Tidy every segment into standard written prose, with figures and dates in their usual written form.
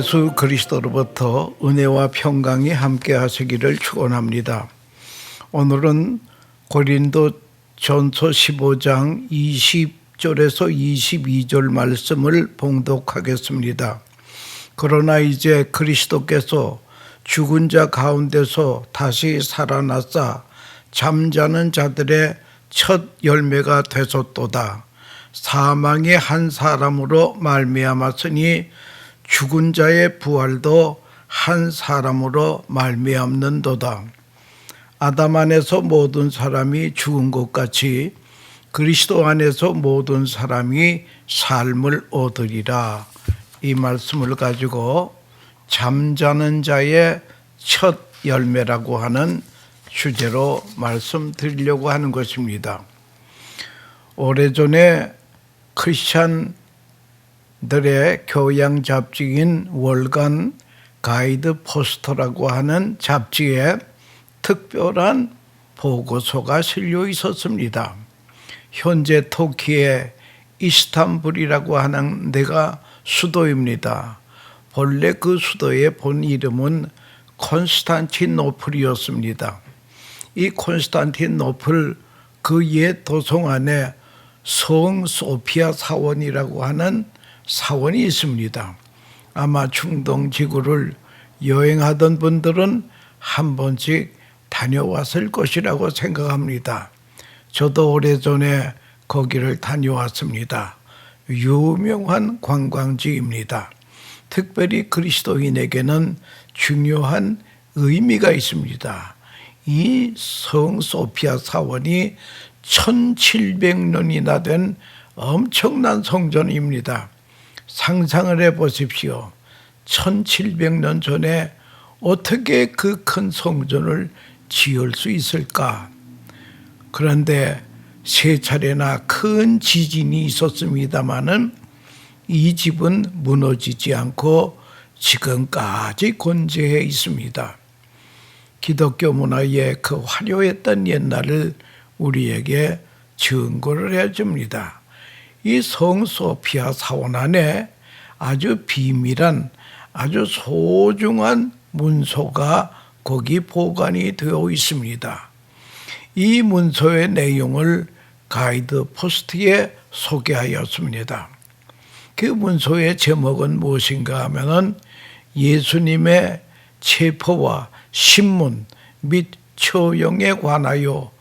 예수 그리스도로부터 은혜와 평강이 함께 하시기를 축원합니다. 오늘은 고린도 전서 15장 20절에서 22절 말씀을 봉독하겠습니다. 그러나 이제 그리스도께서 죽은 자 가운데서 다시 살아나사 잠자는 자들의 첫 열매가 되셨도다. 사망의 한 사람으로 말미암았으니 죽은 자의 부활도 한 사람으로 말미암는도다. 아담 안에서 모든 사람이 죽은 것 같이 그리스도 안에서 모든 사람이 삶을 얻으리라. 이 말씀을 가지고 잠자는 자의 첫 열매라고 하는 주제로 말씀드리려고 하는 것입니다. 오래전에 크리스찬들의 교양 잡지인 월간 가이드 포스터라고 하는 잡지에 특별한 보고서가 실려 있었습니다. 현재 터키의 이스탄불이라고 하는 데가 수도입니다. 본래 그 수도의 본 이름은 콘스탄티노플이었습니다. 이 콘스탄티노플 그 옛 도성 안에 성 소피아 사원이라고 하는 사원이 있습니다. 아마 중동 지구를 여행하던 분들은 한 번씩 다녀왔을 것이라고 생각합니다. 저도 오래전에 거기를 다녀왔습니다. 유명한 관광지입니다. 특별히 그리스도인에게는 중요한 의미가 있습니다. 이 성 소피아 사원이 1700년이나 된 엄청난 성전입니다. 상상을 해보십시오. 1700년 전에 어떻게 그 큰 성전을 지을 수 있을까? 그런데 세 차례나 큰 지진이 있었습니다마는 이 집은 무너지지 않고 지금까지 건재해 있습니다. 기독교 문화의 그 화려했던 옛날을 우리에게 증거를 해줍니다. 이 성 소피아 사원 안에 아주 비밀한 아주 소중한 문서가 거기 보관이 되어 있습니다. 이 문서의 내용을 가이드 포스트에 소개하였습니다. 그 문서의 제목은 무엇인가 하면은 예수님의 체포와 신문 및 처형에 관하여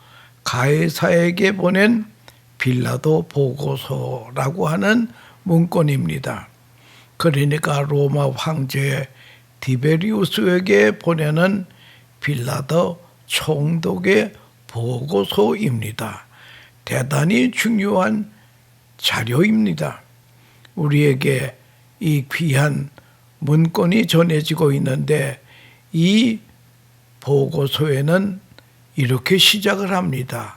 가이사에게 보낸 빌라도 보고서라고 하는 문건입니다. 그러니까 로마 황제 디베리우스에게 보내는 빌라도 총독의 보고서입니다. 대단히 중요한 자료입니다. 우리에게 이 귀한 문건이 전해지고 있는데 이 보고서에는 이렇게 시작을 합니다.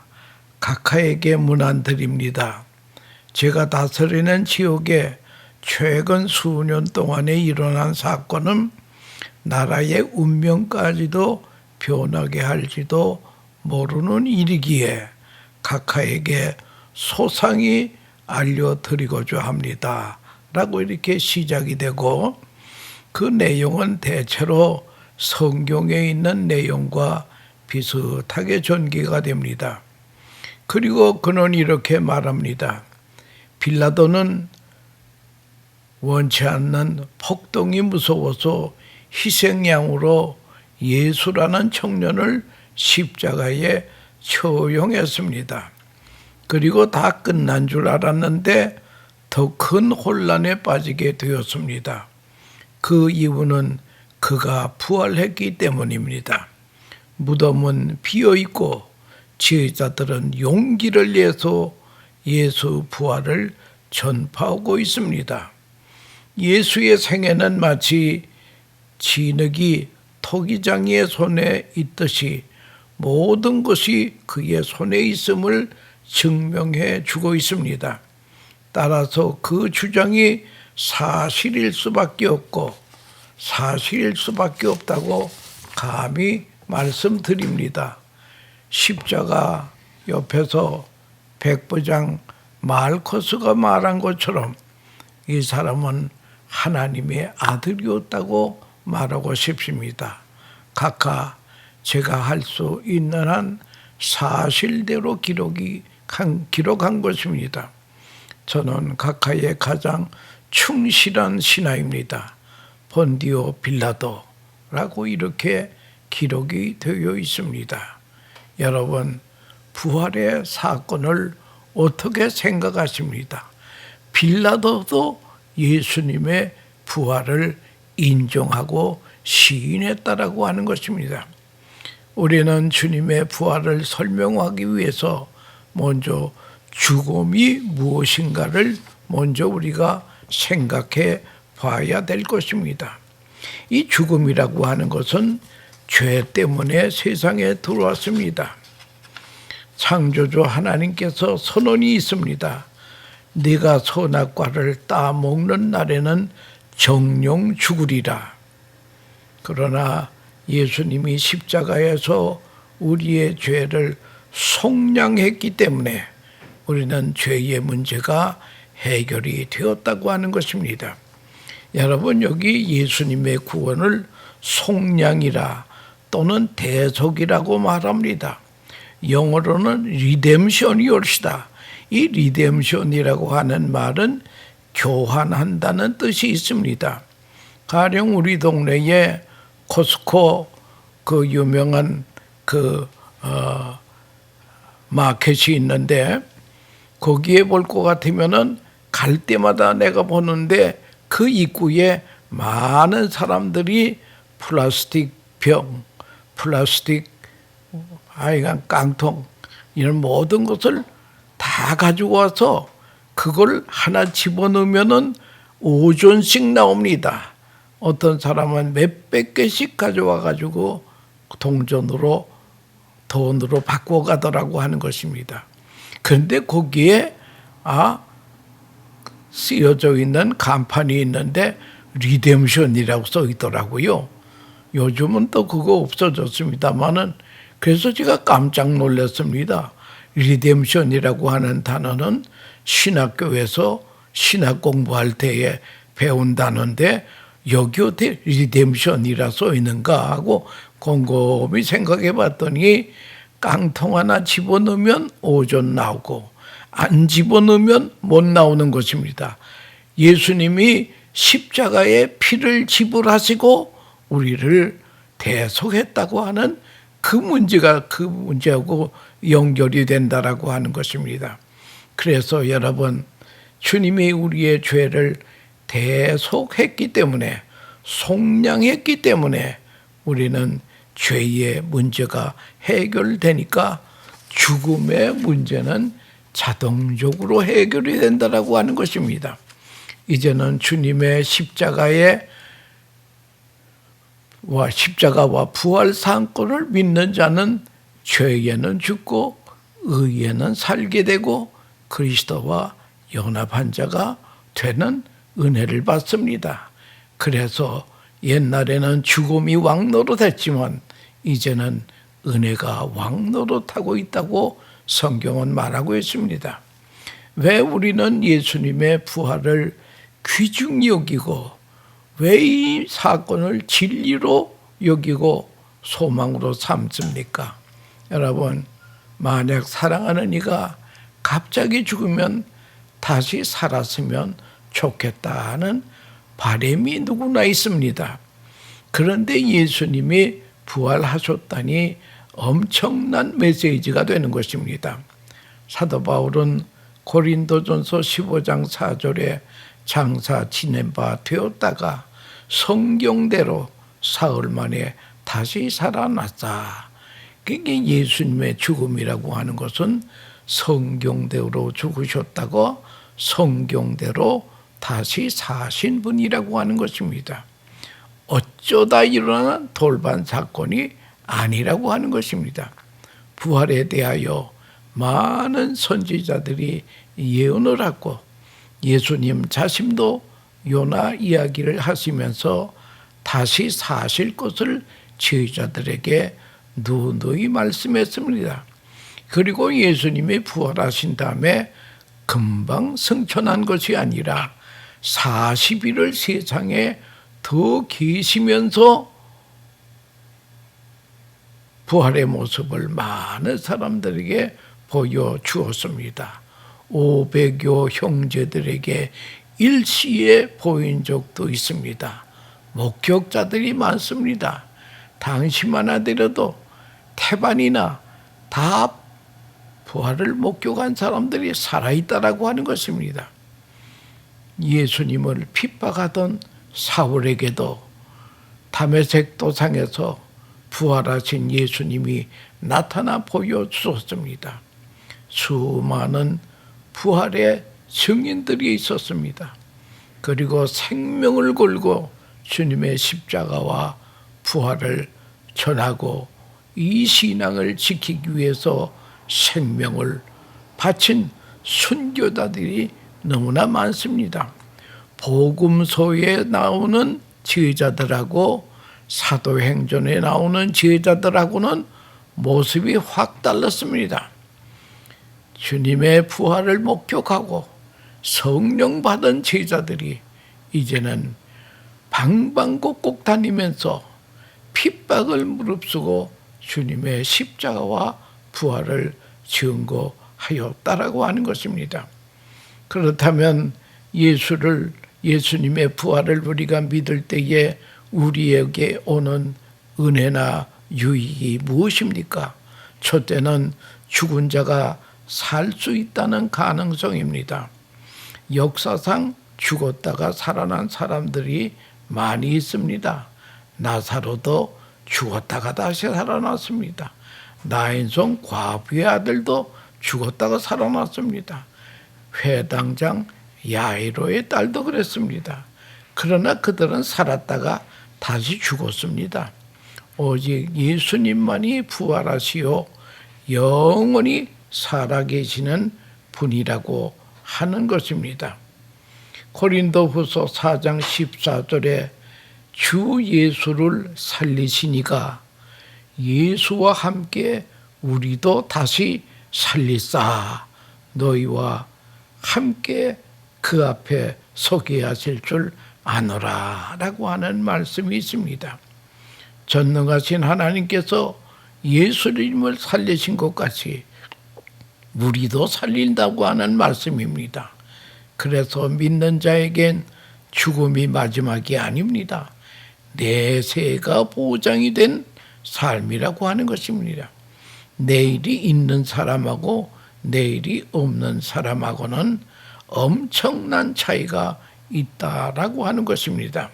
각하에게 문안드립니다. 제가 다스리는 지역에 최근 수년 동안에 일어난 사건은 나라의 운명까지도 변하게 할지도 모르는 일이기에 각하에게 소상히 알려드리고자 합니다. 라고 이렇게 시작이 되고 그 내용은 대체로 성경에 있는 내용과 비슷하게 전개가 됩니다. 그리고 그는 이렇게 말합니다. 빌라도는 원치 않는 폭동이 무서워서 희생양으로 예수라는 청년을 십자가에 처형했습니다. 그리고 다 끝난 줄 알았는데 더 큰 혼란에 빠지게 되었습니다. 그 이유는 그가 부활했기 때문입니다. 무덤은 비어있고 지휘자들은 용기를 내서 예수 부활을 전파하고 있습니다. 예수의 생애는 마치 진흙이 토기장이의 손에 있듯이 모든 것이 그의 손에 있음을 증명해 주고 있습니다. 따라서 그 주장이 사실일 수밖에 없고 사실일 수밖에 없다고 감히 말씀드립니다. 십자가 옆에서 백부장 말코스가 말한 것처럼 이 사람은 하나님의 아들이었다고 말하고 싶습니다. 각하 제가 할 수 있는 한 사실대로 기록한 것입니다. 저는 각하의 가장 충실한 신하입니다. 본디오 빌라도라고 이렇게 기록이 되어 있습니다. 여러분, 부활의 사건을 어떻게 생각하십니까? 빌라도도 예수님의 부활을 인정하고 시인했다라고 하는 것입니다. 우리는 주님의 부활을 설명하기 위해서 먼저 죽음이 무엇인가를 먼저 우리가 생각해 봐야 될 것입니다. 이 죽음이라고 하는 것은 죄 때문에 세상에 들어왔습니다. 창조주 하나님께서 선언이 있습니다. 네가 선악과를 따먹는 날에는 정령 죽으리라. 그러나 예수님이 십자가에서 우리의 죄를 속량했기 때문에 우리는 죄의 문제가 해결이 되었다고 하는 것입니다. 여러분, 여기 예수님의 구원을 속량이라 또는 대속이라고 말합니다. 영어로는 리뎀션이올시다. 이 리뎀션이라고 하는 말은 교환한다는 뜻이 있습니다. 가령 우리 동네에 코스코 그 유명한 마켓이 있는데 거기에 볼 것 같으면은 갈 때마다 내가 보는데 그 입구에 많은 사람들이 플라스틱 병, 플라스틱 하여간 깡통 이런 모든 것을 다 가지고 와서 그걸 하나 집어넣으면은 5존씩 나옵니다. 어떤 사람은 몇백 개씩 가져와 가지고 돈으로 바꿔 가더라고 하는 것입니다. 그런데 거기에 쓰여져 있는 간판이 있는데 리뎀션이라고 써 있더라고요. 요즘은 또 그거 없어졌습니다만은 그래서 제가 깜짝 놀랐습니다. 리뎀션이라고 하는 단어는 신학교에서 신학 공부할 때에 배운 단어인데 여기 어떻게 리뎀션이라 써 있는가 하고 곰곰이 생각해 봤더니 깡통 하나 집어넣으면 5존 나오고 안 집어넣으면 못 나오는 것입니다. 예수님이 십자가에 피를 지불하시고 우리를 대속했다고 하는 그 문제하고 연결이 된다라고 하는 것입니다. 그래서 여러분, 주님이 우리의 죄를 대속했기 때문에, 속량했기 때문에 우리는 죄의 문제가 해결되니까 죽음의 문제는 자동적으로 해결이 된다라고 하는 것입니다. 이제는 주님의 십자가와 부활 사건을 믿는 자는 죄에는 죽고 의에는 살게 되고 그리스도와 연합한 자가 되는 은혜를 받습니다. 그래서 옛날에는 죽음이 왕노릇했지만 이제는 은혜가 왕노릇하고 있다고 성경은 말하고 있습니다. 왜 우리는 예수님의 부활을 귀중히 여기고 왜 이 사건을 진리로 여기고 소망으로 삼습니까? 여러분, 만약 사랑하는 이가 갑자기 죽으면 다시 살았으면 좋겠다는 바람이 누구나 있습니다. 그런데 예수님이 부활하셨다니 엄청난 메시지가 되는 것입니다. 사도 바울은 고린도전서 15장 4절에 장사 지낸 바 되었다가 성경대로 사흘 만에 다시 살아났다. 그게 예수님의 죽음이라고 하는 것은 성경대로 죽으셨다고 성경대로 다시 사신 분이라고 하는 것입니다. 어쩌다 일어난 돌발 사건이 아니라고 하는 것입니다. 부활에 대하여 많은 선지자들이 예언을 하고 예수님 자신도 요나 이야기를 하시면서 다시 사실 것을 제자들에게 누누이 말씀했습니다. 그리고 예수님이 부활하신 다음에 금방 승천한 것이 아니라 40일을 세상에 더 계시면서 부활의 모습을 많은 사람들에게 보여주었습니다. 500여 형제들에게 일시에 보인 적도 있습니다. 목격자들이 많습니다. 당시만 하더라도 태반이나 다 부활을 목격한 사람들이 살아있다라고 하는 것입니다. 예수님을 핍박하던 사울에게도 다메섹 도상에서 부활하신 예수님이 나타나 보여주었습니다. 수많은 부활의 증인들이 있었습니다. 그리고 생명을 걸고 주님의 십자가와 부활을 전하고 이 신앙을 지키기 위해서 생명을 바친 순교자들이 너무나 많습니다. 복음서에 나오는 제자들하고 사도행전에 나오는 제자들하고는 모습이 확 달랐습니다. 주님의 부활을 목격하고 성령 받은 제자들이 이제는 방방곡곡 다니면서 핍박을 무릅쓰고 주님의 십자가와 부활을 증거하였다라고 하는 것입니다. 그렇다면 예수님의 부활을 우리가 믿을 때에 우리에게 오는 은혜나 유익이 무엇입니까? 첫째는 죽은 자가 살 수 있다는 가능성입니다. 역사상 죽었다가 살아난 사람들이 많이 있습니다. 나사로도 죽었다가 다시 살아났습니다. 나인성 과부의 아들도 죽었다가 살아났습니다. 회당장 야이로의 딸도 그랬습니다. 그러나 그들은 살았다가 다시 죽었습니다. 오직 예수님만이 부활하시어 영원히 살아계시는 분이라고 하는 것입니다. 고린도후서 4장 14절에 주 예수를 살리시니가 예수와 함께 우리도 다시 살리사 너희와 함께 그 앞에 서게 하실 줄 아노라 라고 하는 말씀이 있습니다. 전능하신 하나님께서 예수님을 살리신 것 같이 우리도 살린다고 하는 말씀입니다. 그래서 믿는 자에겐 죽음이 마지막이 아닙니다. 내세가 보장이 된 삶이라고 하는 것입니다. 내일이 있는 사람하고 내일이 없는 사람하고는 엄청난 차이가 있다라고 하는 것입니다.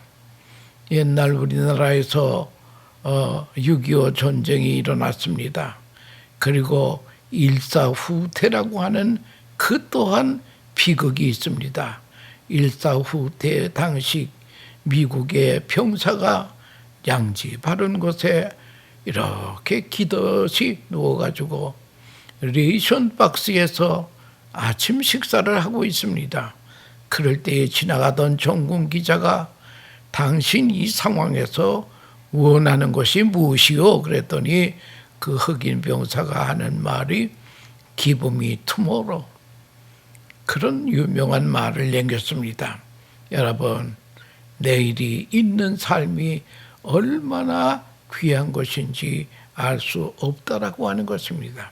옛날 우리나라에서 6.25 전쟁이 일어났습니다. 그리고 일사후퇴라고 하는 그 또한 비극이 있습니다. 일사후퇴 당시 미국의 병사가 양지 바른 곳에 이렇게 기듯이 누워가지고 레이션 박스에서 아침 식사를 하고 있습니다. 그럴 때에 지나가던 정군 기자가 당신 이 상황에서 원하는 것이 무엇이요? 그랬더니 그 흑인 병사가 하는 말이 Give me tomorrow. 그런 유명한 말을 남겼습니다. 여러분, 내일이 있는 삶이 얼마나 귀한 것인지 알 수 없다라고 하는 것입니다.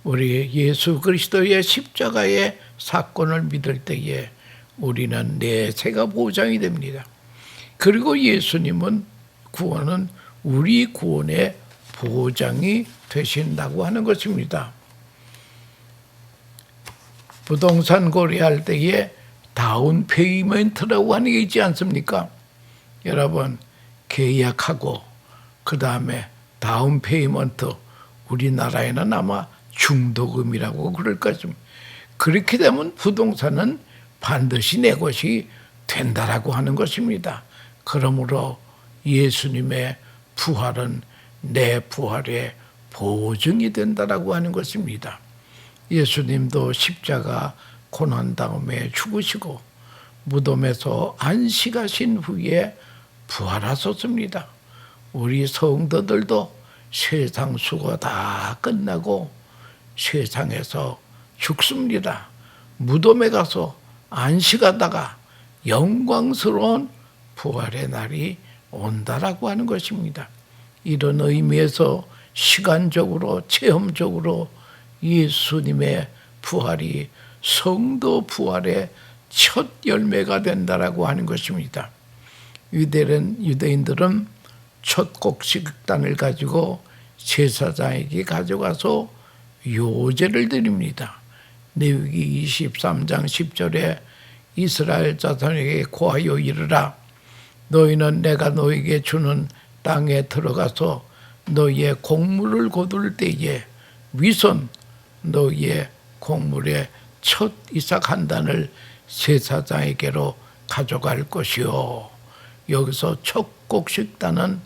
우리 예수 그리스도의 십자가의 사건을 믿을 때에 우리는 내세가 보장이 됩니다. 그리고 예수님은 구원은 우리 구원의 보장이 되신다고 하는 것입니다. 부동산 거래할 때에 다운 페이먼트라고 하는 게 있지 않습니까? 여러분, 계약하고 그 다음에 다운 페이먼트, 우리나라에는 아마 중도금이라고 그럴 것입니다. 그렇게 되면 부동산은 반드시 내 것이 된다라고 하는 것입니다. 그러므로 예수님의 부활은 내 부활의 보증이 된다라고 하는 것입니다. 예수님도 십자가 고난 다음에 죽으시고 무덤에서 안식하신 후에 부활하셨습니다. 우리 성도들도 세상 수고 다 끝나고 세상에서 죽습니다. 무덤에 가서 안식하다가 영광스러운 부활의 날이 온다라고 하는 것입니다. 이런 의미에서 시간적으로 체험적으로 예수님의 부활이 성도 부활의 첫 열매가 된다라고 하는 것입니다. 유대인들은 첫 곡식단을 가지고 제사장에게 가져가서 요제를 드립니다. 레위기 23장 10절에 이스라엘 자손에게 고하여 이르라. 너희는 내가 너희에게 주는 땅에 들어가서 너희의 곡물을 거둘 때에 위선 너희의 곡물의 첫 이삭 한 단을 제사장에게로 가져갈 것이요. 여기서 첫 곡식단은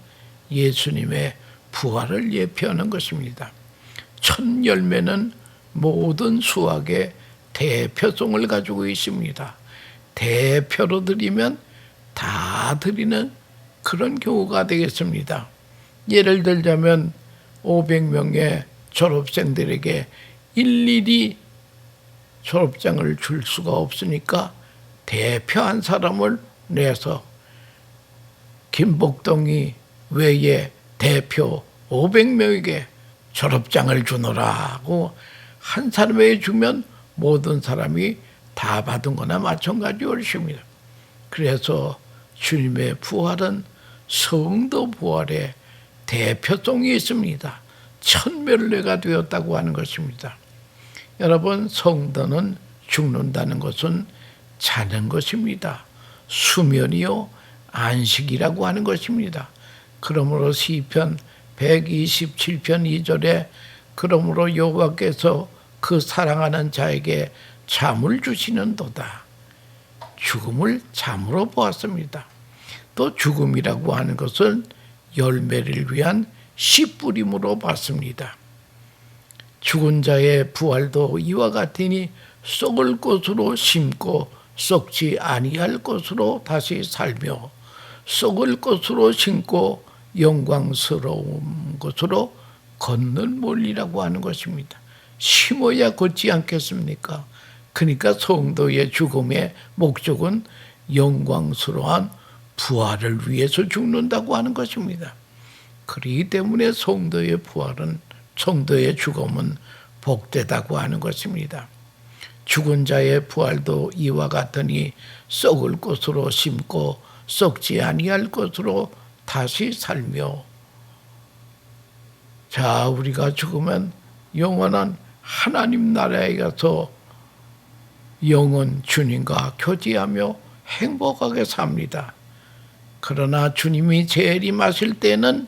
예수님의 부활을 예표하는 것입니다. 첫 열매는 모든 수확의 대표성을 가지고 있습니다. 대표로 드리면 다 드리는 그런 경우가 되겠습니다. 예를 들자면 500명의 졸업생들에게 일일이 졸업장을 줄 수가 없으니까 대표 한 사람을 내서 김복동이 외에 대표 500명에게 졸업장을 주노라고 한 사람에게 주면 모든 사람이 다 받은 거나 마찬가지 것입니다. 그래서 주님의 부활은 성도 부활의 대표성이 있습니다. 천멸례가 되었다고 하는 것입니다. 여러분, 성도는 죽는다는 것은 자는 것입니다. 수면이요 안식이라고 하는 것입니다. 그러므로 시편 127편 2절에 그러므로 여호와께서 그 사랑하는 자에게 잠을 주시는도다. 죽음을 잠으로 보았습니다. 또 죽음이라고 하는 것은 열매를 위한 씨 뿌림으로 봤습니다. 죽은 자의 부활도 이와 같으니 썩을 것으로 심고 썩지 아니할 것으로 다시 살며 썩을 것으로 심고 영광스러운 것으로 걷는 몰리라고 하는 것입니다. 심어야 걷지 않겠습니까? 그러니까 성도의 죽음의 목적은 영광스러운 부활을 위해서 죽는다고 하는 것입니다. 그렇기 때문에 성도의 부활은, 성도의 죽음은 복되다고 하는 것입니다. 죽은 자의 부활도 이와 같으니 썩을 것으로 심고 썩지 아니할 것으로 다시 살며. 자, 우리가 죽으면 영원한 하나님 나라에 가서 영원 주님과 교제하며 행복하게 삽니다. 그러나 주님이 재림하실 때는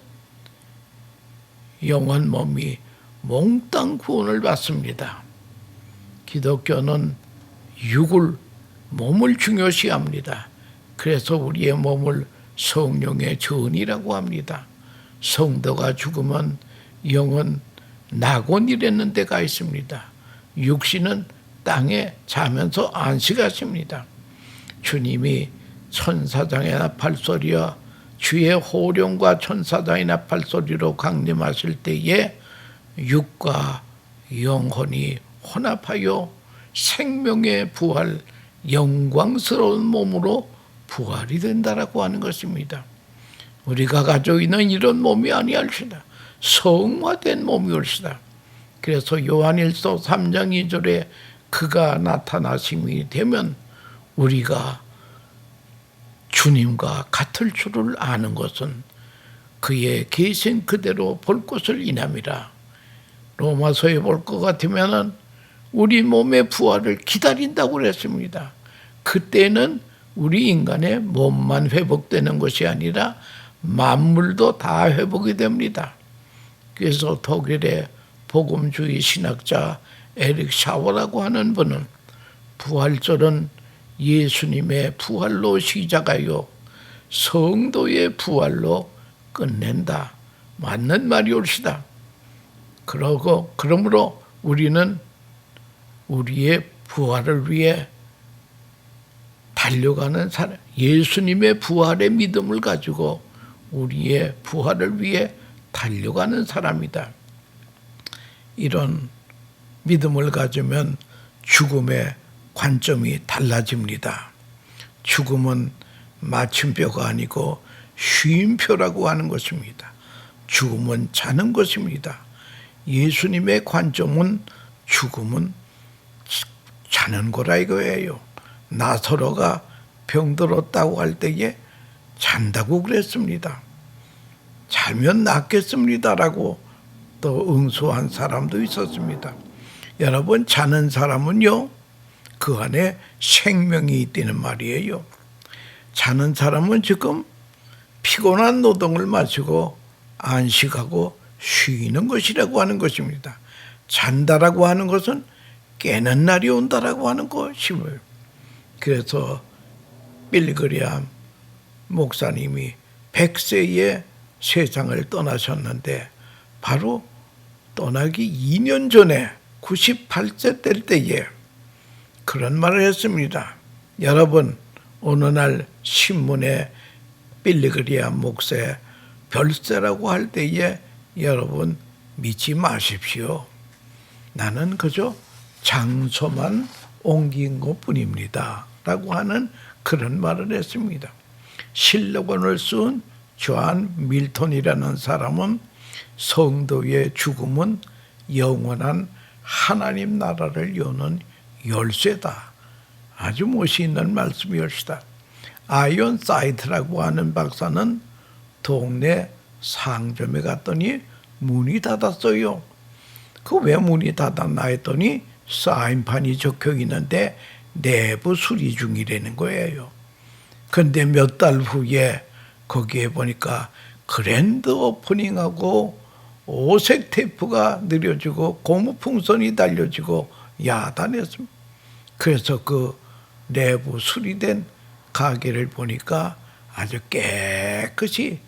영원 몸이 몽땅 구원을 받습니다. 기독교는 몸을 중요시합니다. 그래서 우리의 몸을 성령의 전이라고 합니다. 성도가 죽으면 영은 낙원이라는 데가 있습니다. 육신은 땅에 자면서 안식하십니다. 주님이 천사장의 나팔소리와 주의 호령과 천사장의 나팔소리로 강림하실 때에 육과 영혼이 혼합하여 생명의 부활, 영광스러운 몸으로 부활이 된다라고 하는 것입니다. 우리가 가지고 있는 이런 몸이 아니할시다. 성화된 몸이올시다. 그래서 요한일서 3장 2절에 그가 나타나심이 되면 우리가 주님과 같을 줄을 아는 것은 그의 계신 그대로 볼 것을 인함이라. 로마서에 볼 것 같으면 우리 몸의 부활을 기다린다고 그랬습니다. 그때는 우리 인간의 몸만 회복되는 것이 아니라 만물도 다 회복이 됩니다. 그래서 독일의 복음주의 신학자 에릭 샤워라고 하는 분은 부활절은 예수님의 부활로 시작하여 성도의 부활로 끝낸다. 맞는 말이올시다. 그러므로 우리는 우리의 부활을 위해 달려가는 사람, 예수님의 부활의 믿음을 가지고 우리의 부활을 위해 달려가는 사람이다. 이런 믿음을 가지면 죽음의 관점이 달라집니다. 죽음은 마침표가 아니고 쉼표라고 하는 것입니다. 죽음은 자는 것입니다. 예수님의 관점은 죽음은 자는 거라 이거예요. 나사로가 병들었다고 할 때에 잔다고 그랬습니다. 자면 낫겠습니다라고 또 응수한 사람도 있었습니다. 여러분, 자는 사람은요, 그 안에 생명이 있다는 말이에요. 자는 사람은 지금 피곤한 노동을 마치고 안식하고 쉬는 것이라고 하는 것입니다. 잔다라고 하는 것은 깨는 날이 온다라고 하는 것이고요. 그래서 빌리그리암 목사님이 100세에 세상을 떠나셨는데 바로 떠나기 2년 전에 98세 될 때에 그런 말을 했습니다. 여러분, 어느 날 신문에 빌리그리암 목사의 별세라고 할 때에 여러분 믿지 마십시오. 나는 그저 장소만 옮긴 것뿐입니다. 라고 하는 그런 말을 했습니다. 실록원을 쓴 존 밀턴이라는 사람은 성도의 죽음은 영원한 하나님 나라를 여는 열쇠다. 아주 멋있는 말씀이었다. 아이언 사이트라고 하는 박사는 동네 상점에 갔더니 문이 닫았어요. 그 왜 문이 닫았나 했더니 사인판이 적혀 있는데 내부 수리 중이라는 거예요. 근데 몇 달 후에 거기에 보니까 그랜드 오프닝하고 오색 테이프가 느려지고 고무풍선이 달려지고 야단했습니다. 그래서 그 내부 수리된 가게를 보니까 아주 깨끗이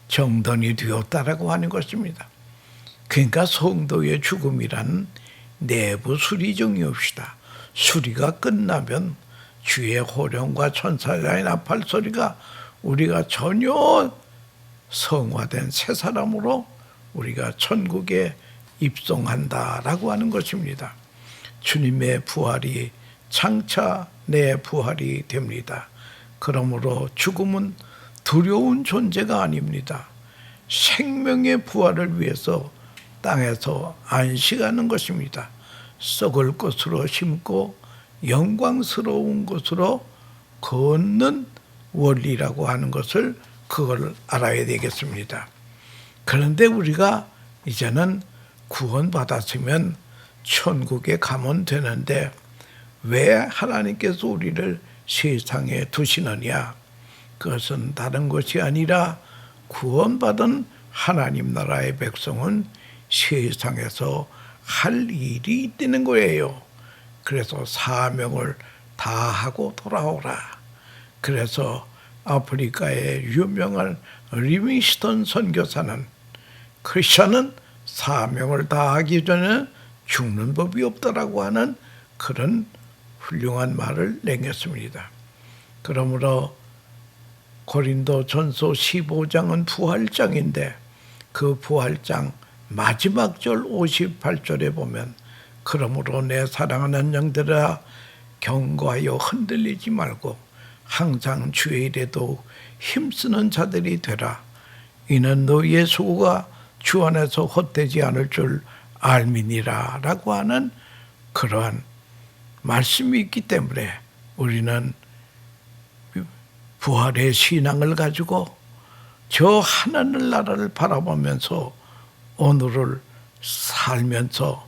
정돈이 되었다라고 하는 것입니다. 그러니까 성도의 죽음이란 내부 수리 중이옵시다. 수리가 끝나면 주의 호령과 천사의 나팔 소리가 우리가 전혀 성화된 새 사람으로 우리가 천국에 입성한다라고 하는 것입니다. 주님의 부활이 장차 내 부활이 됩니다. 그러므로 죽음은 두려운 존재가 아닙니다. 생명의 부활을 위해서 땅에서 안식하는 것입니다. 썩을 것으로 심고 영광스러운 것으로 걷는 원리라고 하는 것을 그걸 알아야 되겠습니다. 그런데 우리가 이제는 구원받았으면 천국에 가면 되는데 왜 하나님께서 우리를 세상에 두시느냐? 그것은 다른 것이 아니라 구원받은 하나님 나라의 백성은 세상에서 할 일이 있다는 거예요. 그래서 사명을 다하고 돌아오라. 그래서 아프리카의 유명한 리빙스턴 선교사는 크리스천은 사명을 다하기 전에 죽는 법이 없다라고 하는 그런 훌륭한 말을 남겼습니다. 그러므로 고린도전서 15장은 부활장인데 그 부활장 마지막 절 58절에 보면 그러므로 내 사랑하는 영들아 경고하여 흔들리지 말고 항상 주의 일에도 힘쓰는 자들이 되라. 이는 너희의 수고가 주 안에서 헛되지 않을 줄 알미니라 라고 하는 그러한 말씀이 있기 때문에 우리는 부활의 신앙을 가지고 저 하나님 나라를 바라보면서 오늘을 살면서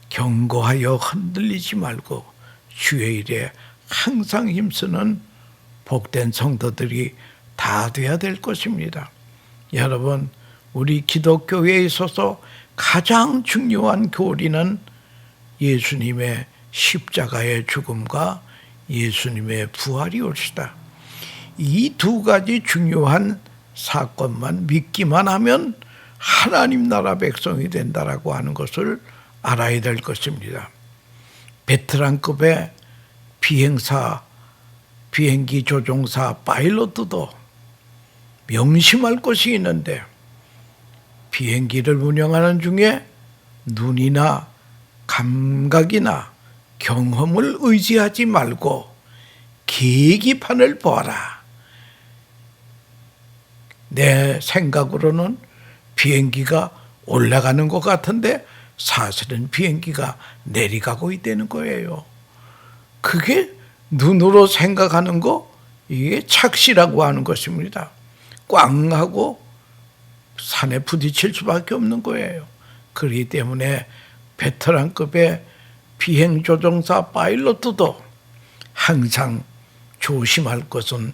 경고하여 흔들리지 말고 주의 일에 항상 힘쓰는 복된 성도들이 다 돼야 될 것입니다. 여러분, 우리 기독교에 있어서 가장 중요한 교리는 예수님의 십자가의 죽음과 예수님의 부활이 옳시다. 이 두 가지 중요한 사건만 믿기만 하면 하나님 나라 백성이 된다라고 하는 것을 알아야 될 것입니다. 베테랑급의 비행기 조종사 파일럿도 명심할 것이 있는데 비행기를 운영하는 중에 눈이나 감각이나 경험을 의지하지 말고 계기판을 보아라. 내 생각으로는 비행기가 올라가는 것 같은데 사실은 비행기가 내려가고 있다는 거예요. 그게 눈으로 생각하는 거, 이게 착시라고 하는 것입니다. 꽝 하고 산에 부딪힐 수밖에 없는 거예요. 그렇기 때문에 베테랑급의 비행조종사 파일럿도 항상 조심할 것은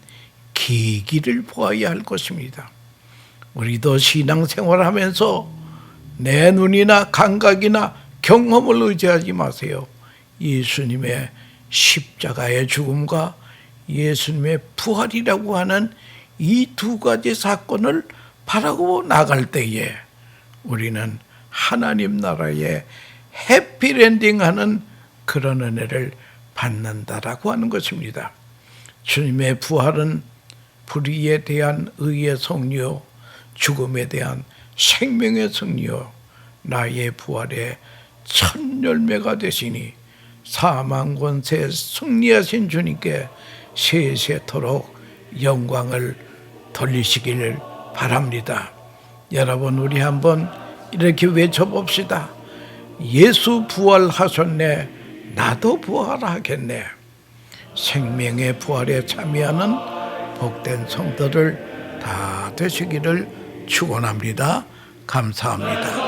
계기를 보아야 할 것입니다. 우리도 신앙생활하면서 내 눈이나 감각이나 경험을 의지하지 마세요. 예수님의 십자가의 죽음과 예수님의 부활이라고 하는 이 두 가지 사건을 바라고 나갈 때에 우리는 하나님 나라의 해피랜딩하는 그런 은혜를 받는다라고 하는 것입니다. 주님의 부활은 불의에 대한 의의 승리요, 죽음에 대한 생명의 승리요, 나의 부활의 첫 열매가 되시니 사망 권세 승리하신 주님께 세세토록 영광을 돌리시기를 바랍니다. 여러분, 우리 한번 이렇게 외쳐봅시다. 예수 부활하셨네, 나도 부활하겠네. 생명의 부활에 참여하는 복된 성도들 다 되시기를 축원합니다. 감사합니다.